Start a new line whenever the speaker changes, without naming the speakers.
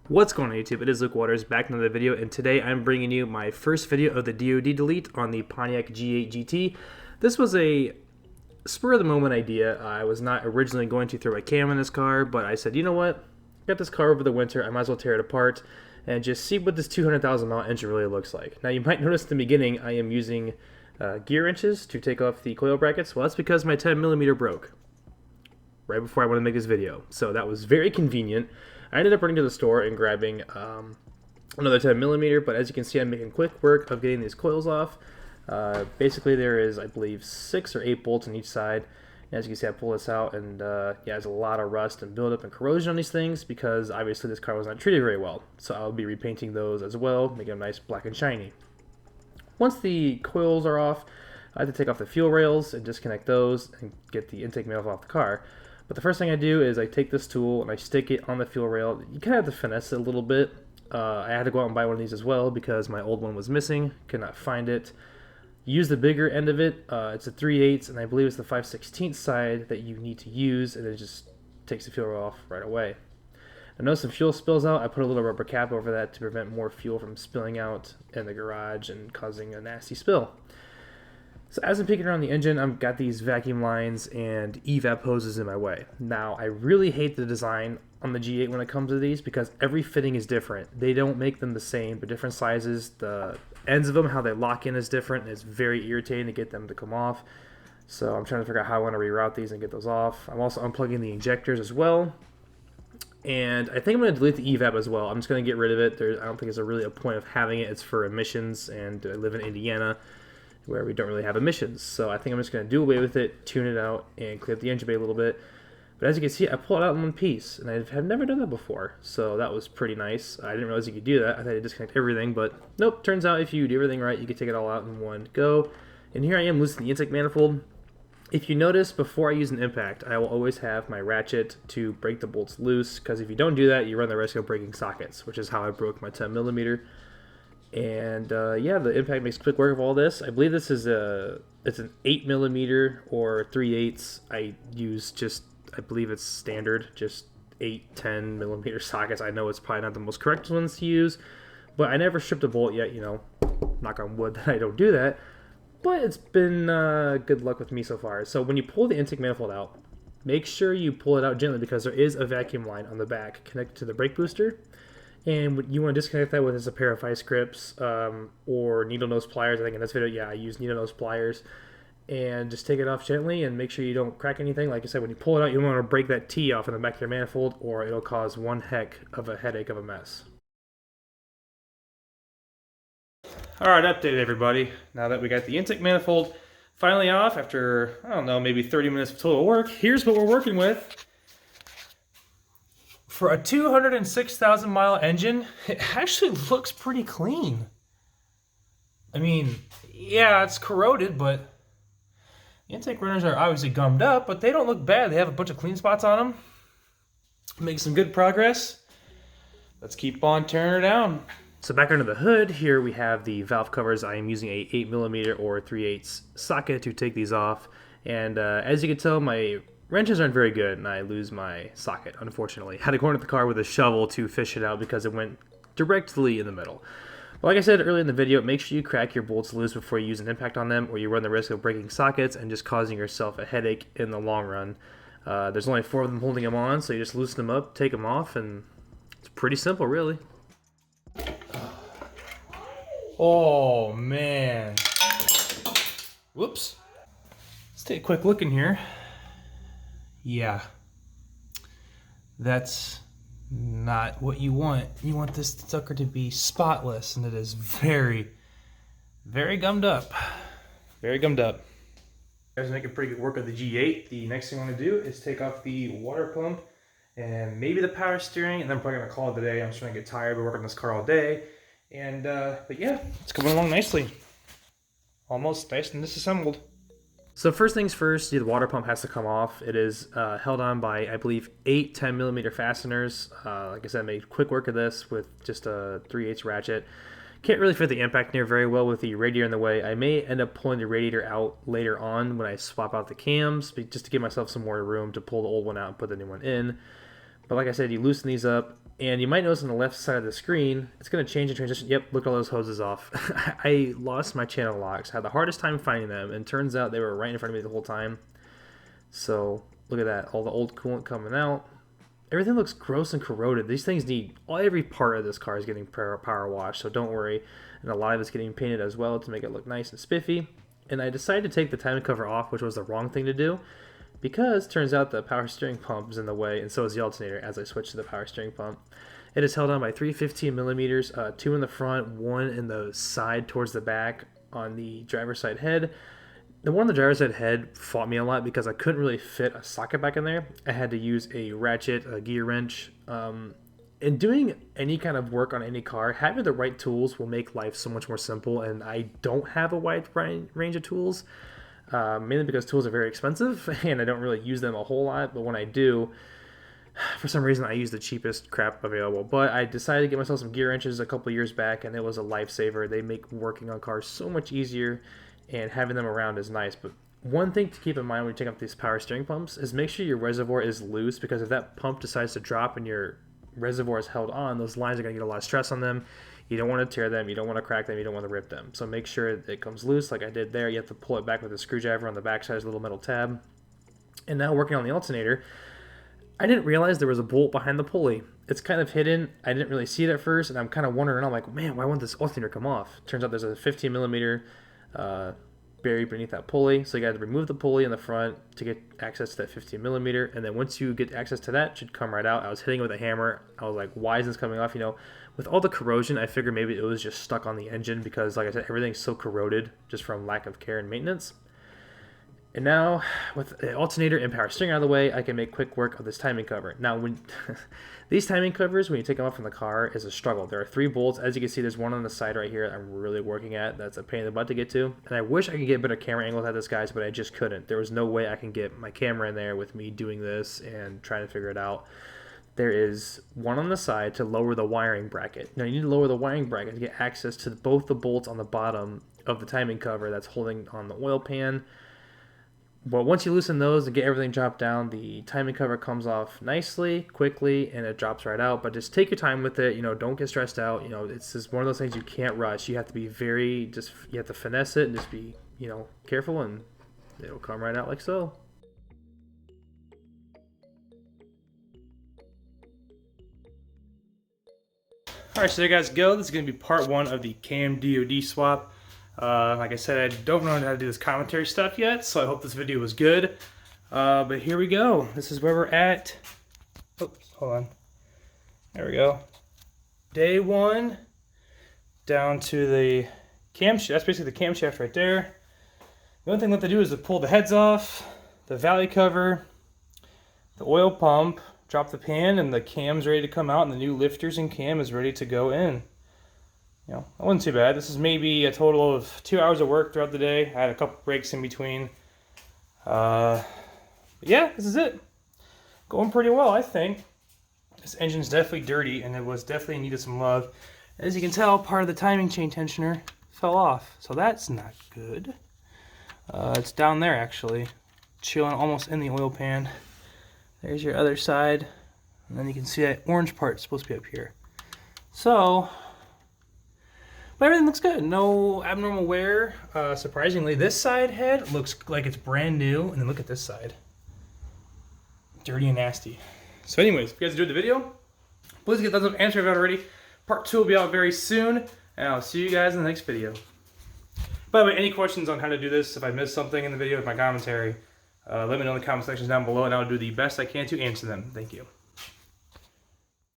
What's going on YouTube? It is Luke Waters back in another video, and today I'm bringing you my first video of the DoD delete on the Pontiac G8 GT. This was a spur of the moment idea. I was not originally going to throw a cam in this car, but I said, you know what? Got this car over the winter, I might as well tear it apart and just see what this 200,000 mile engine really looks like. Now you might notice in the beginning I am using gear wrenches to take off the coil brackets. Well, that's because my 10mm broke right before I wanted to make this video, so that was very convenient. I ended up running to the store and grabbing another 10mm, but as you can see, I'm making quick work of getting these coils off. Basically, there is, I believe, 6 or 8 bolts on each side. And as you can see, I pull this out, and yeah, there's a lot of rust and buildup and corrosion on these things because obviously this car was not treated very well. So I'll be repainting those as well, making them nice black and shiny. Once the coils are off, I have to take off the fuel rails and disconnect those and get the intake manifold off the car. But the first thing I do is I take this tool and I stick it on the fuel rail. You kind of have to finesse it a little bit. I had to go out and buy one of these as well because my old one was missing. Could not find it. Use the bigger end of it. It's a 3/8, and I believe it's the 5/16 side that you need to use, and it just takes the fuel rail off right away. I noticed some fuel spills out. I put a little rubber cap over that to prevent more fuel from spilling out in the garage and causing a nasty spill. So as I'm peeking around the engine, I've got these vacuum lines and Evap hoses in my way. Now, I really hate the design on the G8 when it comes to these because every fitting is different. They don't make them the same, but different sizes. The ends of them, how they lock in is different, and it's very irritating to get them to come off. So I'm trying to figure out how I want to reroute these and get those off. I'm also unplugging the injectors as well. And I think I'm going to delete the Evap as well. I'm just going to get rid of it. I don't think there's really a point of having it. It's for emissions, and I live in Indiana, where we don't really have emissions. So I think I'm just going to do away with it, tune it out, and clean up the engine bay a little bit. But as you can see, I pulled it out in one piece, and I have never done that before. So that was pretty nice. I didn't realize you could do that. I thought you disconnect everything, but nope. Turns out if you do everything right, you can take it all out in one go. And here I am loosening the intake manifold. If you notice, before I use an impact, I will always have my ratchet to break the bolts loose, because if you don't do that, you run the risk of breaking sockets, which is how I broke my 10mm. And yeah, the impact makes quick work of all this. I believe this is it's an 8mm or 3/8. I use just, I believe it's standard, just 8-10mm sockets. I know it's probably not the most correct ones to use, but I never stripped a bolt yet, you know, knock on wood that I don't do that. But it's been good luck with me so far. So when you pull the intake manifold out, make sure you pull it out gently because there is a vacuum line on the back connected to the brake booster. And you want to disconnect that with a pair of vice grips or needle nose pliers. I think in this video, yeah, I use needle nose pliers. And just take it off gently and make sure you don't crack anything. Like I said, when you pull it out, you don't want to break that T off in the back of your manifold, or it'll cause one heck of a headache of a mess. Alright, update everybody. Now that we got the intake manifold finally off after, I don't know, maybe 30 minutes of total work, here's what we're working with. For a 206,000 mile engine, it actually looks pretty clean. I mean, yeah, it's corroded, but the intake runners are obviously gummed up, but they don't look bad. They have a bunch of clean spots on them. Making some good progress. Let's keep on tearing her down. So back under the hood, here we have the valve covers. I am using a 8mm or 3/8 socket to take these off. And as you can tell, my wrenches aren't very good, and I lose my socket, unfortunately. Had to go into the car with a shovel to fish it out because it went directly in the middle. But like I said earlier in the video, make sure you crack your bolts loose before you use an impact on them, or you run the risk of breaking sockets and just causing yourself a headache in the long run. There's only 4 of them holding them on, so you just loosen them up, take them off, and it's pretty simple, really. Oh, man. Whoops. Let's take a quick look in here. Yeah, that's not what you want. You want this sucker to be spotless, and it is very, very gummed up. Very gummed up. You guys making pretty good work of the G8. The next thing I want to do is take off the water pump and maybe the power steering, and then I'm probably going to call it a day. I'm just going to get tired. We're working on this car all day. And, but yeah, it's coming along nicely. Almost nice and disassembled. So first things first, the water pump has to come off. It is held on by, I believe, 8 10mm fasteners. Like I said, I made quick work of this with just a 3/8 ratchet. Can't really fit the impact near very well with the radiator in the way. I may end up pulling the radiator out later on when I swap out the cams, just to give myself some more room to pull the old one out and put the new one in. But like I said, you loosen these up, And you might notice on the left side of the screen, it's going to change the transition. Yep, look at all those hoses off. I lost my channel locks. I had the hardest time finding them, and turns out they were right in front of me the whole time. So look at that, all the old coolant coming out. Everything looks gross and corroded. These things need, every part of this car is getting power washed, so don't worry. And a lot of it's getting painted as well to make it look nice and spiffy. And I decided to take the timing cover off, which was the wrong thing to do, because it turns out the power steering pump is in the way, and so is the alternator as I switch to the power steering pump. It is held on by 3 15mm, 2 in the front, 1 in the side towards the back on the driver's side head. The one on the driver's side head fought me a lot because I couldn't really fit a socket back in there. I had to use a ratchet, a gear wrench. In doing any kind of work on any car, having the right tools will make life so much more simple, and I don't have a wide range of tools. Mainly because tools are very expensive and I don't really use them a whole lot, but when I do, for some reason I use the cheapest crap available. But I decided to get myself some gear wrenches a couple years back, and it was a lifesaver. They make working on cars so much easier, and having them around is nice. But one thing to keep in mind when you take up these power steering pumps is make sure your reservoir is loose, because if that pump decides to drop and your reservoir is held on, those lines are going to get a lot of stress on them. You don't want to tear them, you don't want to crack them, you don't want to rip them. So make sure it comes loose like I did there. You have to pull it back with a screwdriver on the back side. There's a little metal tab. And now working on the alternator, I didn't realize there was a bolt behind the pulley. It's kind of hidden. I didn't really see it at first, and I'm kind of wondering, I'm like, man, why won't this alternator come off? Turns out there's a 15mm buried beneath that pulley, so you got to remove the pulley in the front to get access to that 15mm, and then once you get access to that, it should come right out. I was hitting it with a hammer. I was like, why is this coming off? You know, with all the corrosion, I figured maybe it was just stuck on the engine, because like I said, everything's so corroded just from lack of care and maintenance. And now, with the alternator and power steering out of the way, I can make quick work of this timing cover. Now, when these timing covers, when you take them off from the car, is a struggle. There are 3 bolts. As you can see, there's one on the side right here I'm really working at. That's a pain in the butt to get to. And I wish I could get better camera angles at this, guys, but I just couldn't. There was no way I can get my camera in there with me doing this and trying to figure it out. There is one on the side to lower the wiring bracket. Now, you need to lower the wiring bracket to get access to both the bolts on the bottom of the timing cover that's holding on the oil pan. But once you loosen those and get everything dropped down, the timing cover comes off nicely, quickly, and it drops right out. But just take your time with it. You know, don't get stressed out. You know, it's just one of those things you can't rush. You have to be you have to finesse it and just be, you know, careful, and it'll come right out like so. Alright, so there you guys go. This is going to be part 1 of the cam DOD swap. Like I said, I don't know how to do this commentary stuff yet, so I hope this video was good. But here we go. This is where we're at. Oh, hold on. There we go. Day 1 down to the camshaft. That's basically the camshaft right there. The only thing left to do is to pull the heads off, the valley cover, the oil pump, drop the pan, and the cam's ready to come out, and the new lifters and cam is ready to go in. You know, that wasn't too bad. This is maybe a total of 2 hours of work throughout the day. I had a couple breaks in between. Yeah, this is it. Going pretty well, I think. This engine's definitely dirty, and it was definitely needed some love. As you can tell, part of the timing chain tensioner fell off, so that's not good. It's down there, actually, chilling almost in the oil pan. There's your other side, and then you can see that orange part is supposed to be up here. So, but everything looks good. No abnormal wear. Surprisingly, this side head looks like it's brand new. And then look at this side. Dirty and nasty. So anyways, if you guys enjoyed the video, please get a thumbs up, answer if you haven't already. Part 2 will be out very soon. And I'll see you guys in the next video. By the way, any questions on how to do this, if I missed something in the video with my commentary, let me know in the comment sections down below, and I'll do the best I can to answer them. Thank you.